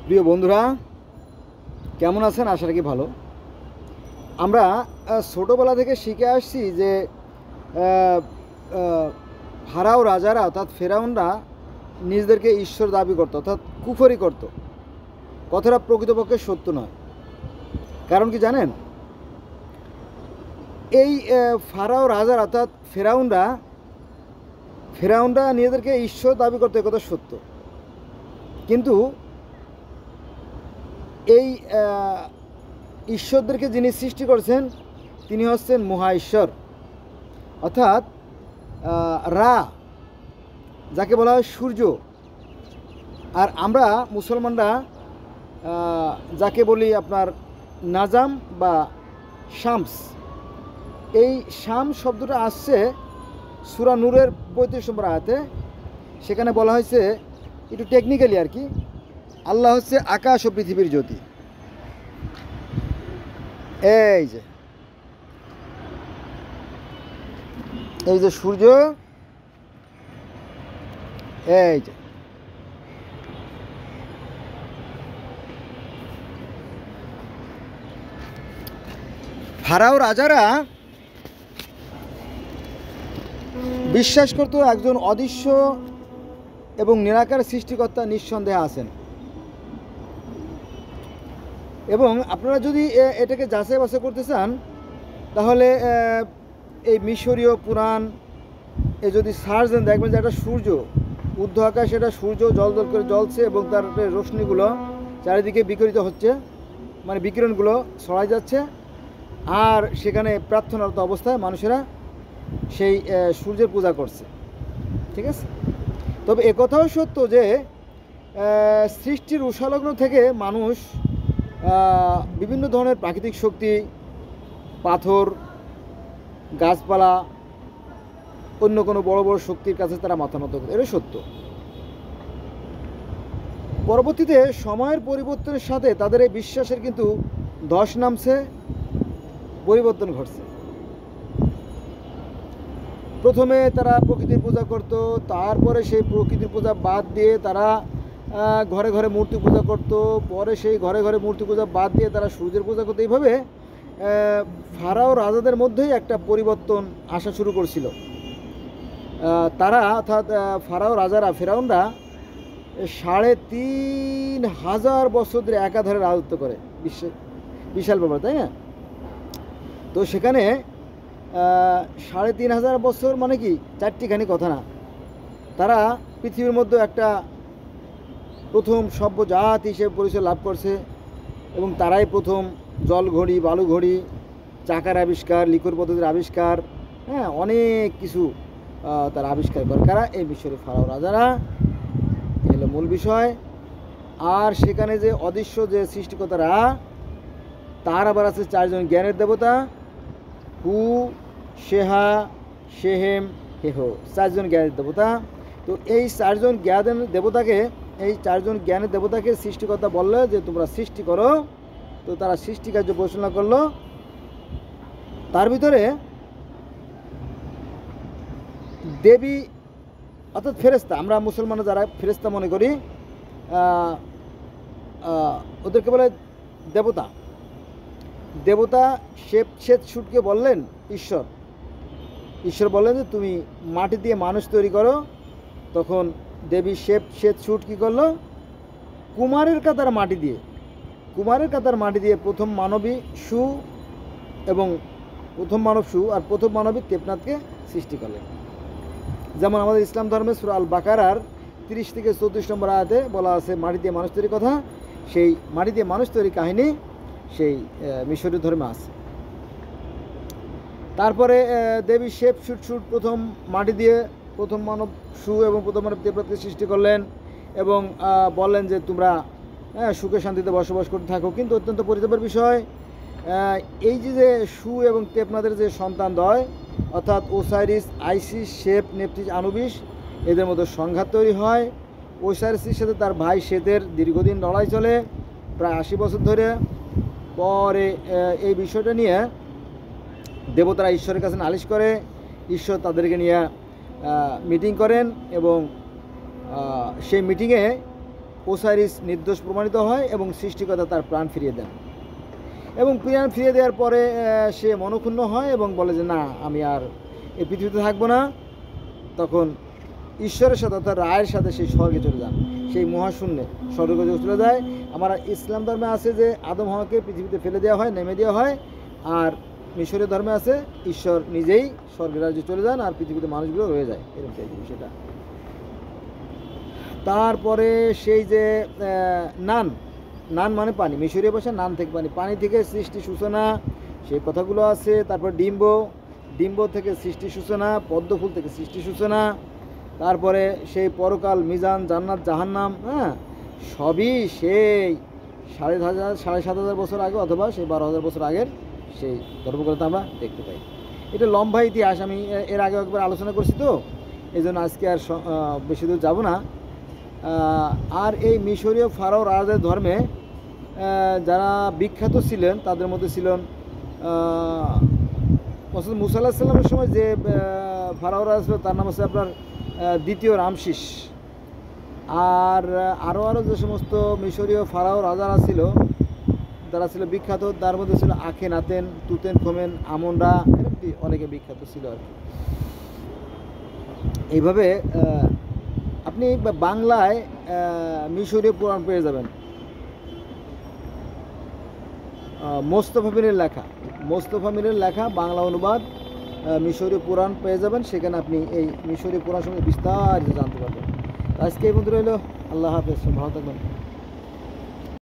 প্রিয় বন্ধুরা, কেমন আছেন? আশা রাখি ভালো। আমরা ছোটোবেলা থেকে শিখে আসছি যে ফারাও রাজারা অর্থাৎ ফেরাউনরা নিজেদেরকে ঈশ্বর দাবি করত, অর্থাৎ কুফরি করত। কথাটা প্রকৃতপক্ষে সত্য নয়। কারণ কি জানেন? এই ফারাও রাজারা অর্থাৎ ফেরাউনরা নিজেদেরকে ঈশ্বর দাবি করতো, একথা সত্য। কিন্তু এই ঈশ্বরদেরকে যিনি সৃষ্টি করেছেন তিনি হচ্ছেন মহা ঈশ্বর, অর্থাৎ রা, যাকে বলা হয় সূর্য। আর আমরা মুসলমানরা যাকে বলি আপনার নাজাম বা শামস। এই শাম শব্দটা আসছে সূরা নূরের 35 নম্বর আয়াতে। সেখানে বলা হয়েছে, একটু টেকনিক্যালি আর কি, আল্লাহ হচ্ছে আকাশ ও পৃথিবীর জ্যোতি। এই যে সূর্য, এই যে ফারাও রাজারা বিশ্বাস করত একজন অদৃশ্য এবং নিরাকার সৃষ্টিকর্তা নিঃসন্দেহে আছেন। এবং আপনারা যদি এটাকে যাচাই বাছাই করতে চান, তাহলে এই মিশরীয় পুরাণ যদি সার্চ দেন, দেখবেন যে একটা সূর্য, ঊর্ধ্ব আকাশ, এটা সূর্য জল জল করে জ্বলছে এবং তার রশ্মিগুলো চারিদিকে বিকিরিত হচ্ছে, মানে বিকিরণগুলো ছড়াই যাচ্ছে। আর সেখানে প্রার্থনারত অবস্থায় মানুষেরা সেই সূর্যের পূজা করছে। ঠিক আছে? তবে একথাও সত্য যে সৃষ্টির উষালগ্ন থেকে মানুষ বিভিন্ন ধরনের প্রাকৃতিক শক্তি, পাথর, গাছপালা, অন্য কোনো বড় বড় শক্তির কাছে তারা মাথা নত করে, এটা সত্য। পরবর্তীতে সময়ের পরিবর্তনের সাথে তাদের এই বিশ্বাসের কিন্তু ধস নামছে, পরিবর্তন ঘটছে। প্রথমে তারা প্রকৃতির পূজা করত, তারপরে সেই প্রকৃতির পূজা বাদ দিয়ে তারা ঘরে ঘরে মূর্তি পূজা করত, পরে সেই ঘরে ঘরে মূর্তি পূজা বাদ দিয়ে তারা সূর্যের পূজা করতো। এইভাবে ফারাও রাজাদের মধ্যেই একটা পরিবর্তন আসা শুরু করছিল। তারা অর্থাৎ ফারাও রাজারা, ফেরাউনরা 3500 বছর ধরে একাধারে রাজত্ব করে। বিশাল ব্যাপার, তাই না? তো সেখানে 3500 বছর মানে কি চারটিখানি কথা না। তারা পৃথিবীর মধ্যে একটা প্রথম সভ্য জাত হিসেবে পরিচয় লাভ করছে এবং তারাই প্রথম জল ঘড়ি, বালু ঘড়ি, চাকার আবিষ্কার, লিকুর পদ্ধতির আবিষ্কার, হ্যাঁ, অনেক কিছু তারা আবিষ্কার করে। কারা? এই মিশরের ফারাও রাজারা। এলো মূল বিষয়। আর সেখানে যে অদৃশ্য যে সৃষ্টিকর্তারা, তার আবার আছে 4 জন জ্ঞানের দেবতা, হু, শেহা, শেহেম, হেহো, 4 জন জ্ঞানের দেবতা। তো এই 4 জন জ্ঞানের দেবতাকে সৃষ্টিকর্তা বললো যে তোমরা সৃষ্টি করো। তো তারা সৃষ্টিকার্য পরিচালনা করলো। তার ভিতরে দেবী অর্থাৎ ফেরেশতা, আমরা মুসলমানরা যারা ফেরেশতা মনে করি, ওদেরকে বলে দেবতা। দেবতা শ্বেত বললেন ঈশ্বর বললেন যে তুমি মাটি দিয়ে মানুষ তৈরি করো। তখন দেবী শ্বেত কী করলো? কুমারের কাতার মাটি দিয়ে প্রথম মানবী সু আর প্রথম মানবী তেপনাথকে সৃষ্টি করলেন। যেমন আমাদের ইসলাম ধর্মে সূরা আল বাকারার 30 থেকে 34 নম্বর আয়াতে বলা আছে মাটি দিয়ে মানুষ তৈরির কথা। সেই মাটি দিয়ে মানুষ তৈরি কাহিনী সেই মিশরীয় ধর্মে আছে। তারপরে দেবী শুট প্রথম মাটি দিয়ে প্রথম মানব সু এবং প্রথম মানব তেপনাথকে সৃষ্টি করলেন এবং বললেন যে তোমরা সুখে শান্তিতে বসবাস করতে থাকো। কিন্তু অত্যন্ত পরিতাপের বিষয়, এই যে সু এবং তেপনাথের যে সন্তানদ্বয়, অর্থাৎ ওসাইরিস, আইসিস, শেপ, নেপথিস, আনুবিস, এদের মধ্যে সংঘাত তৈরি হয়। ওসাইরিসের সাথে তার ভাই শেতের দীর্ঘদিন লড়াই চলে, প্রায় 80 বছর ধরে। পরে এই বিষয়টা নিয়ে দেবতারা ঈশ্বরের কাছে নালিশ করে। ঈশ্বর তাদেরকে নিয়ে মিটিং করেন এবং সেই মিটিংয়ে ওসাইরিস নির্দোষ প্রমাণিত হয় এবং সৃষ্টিকর্তা তার প্রাণ ফিরিয়ে দেন। এবং প্রাণ ফিরিয়ে দেওয়ার পরে সে মনক্ষুণ্ণ হয় এবং বলে যে না, আমি আর এই পৃথিবীতে থাকবো না। তখন ঈশ্বরের সাথে অর্থাৎ রায়ের সাথে সেই স্বর্গে চলে যান, সেই মহাশূন্যে স্বর্গে চলে যায়। আমার ইসলাম ধর্মে আছে যে আদম হাওয়াকে পৃথিবীতে ফেলে দেওয়া হয়, নেমে দেওয়া হয়। আর মিশরীয় ধর্মে আছে ঈশ্বর নিজেই স্বর্গের রাজ্যে চলে যান আর পৃথিবীতে মানুষগুলো রয়ে যায়, এরকম টাইপের বিষয়টা। তারপরে সেই যে নান, নান মানে পানি, মিশরীয় ভাষা নান থেকে পানি, পানি থেকে সৃষ্টি সূচনা, সেই কথাগুলো আছে। তারপর ডিম্ব, ডিম্ব থেকে সৃষ্টি সূচনা, পদ্মফুল থেকে সৃষ্টি সূচনা। তারপরে সেই পরকাল, মিজান, জান্নাত, জাহান্নাম, হ্যাঁ, সবই সেই 7,500 বছর আগে অথবা সেই 12,000 বছর আগের সেই ধর্মগ্রন্থ আমরা দেখতে পাই। এটা লম্বা ইতিহাস, আমি এর আগে একবার আলোচনা করছি, তো এই জন্য আজকে আর বেশি দূর যাব না। আর এই মিশরীয় ফারাও রাজাদের ধর্মে যারা বিখ্যাত ছিলেন তাদের মধ্যে ছিলেন মুসা আলাইহিস সালামের সময় যে ফারাও রাজা ছিল তার নাম হচ্ছে আপনার দ্বিতীয় রামসিস। আর আরও যে সমস্ত মিশরীয় ফারাও রাজারা ছিল, তারা ছিল বিখ্যাত, তার মধ্যে ছিল আখেনাতেন, তুতেনখামেন, আমনরা, এরকম অনেকে বিখ্যাত ছিল আর কি। এইভাবে আপনি বাংলায় মিশরীয় পুরাণ পেয়ে যাবেন। মোস্তফা মিরের লেখা, মোস্তফা মিরের লেখা বাংলা অনুবাদ মিশরীয় পুরাণ পেয়ে যাবেন। সেখানে আপনি এই মিশরীয় পুরাণ সম্বন্ধে বিস্তারিত জানতে পারবেন। আজকে এই বন্ধু রইল, আল্লাহ হাফেজ, ভালো থাকবেন।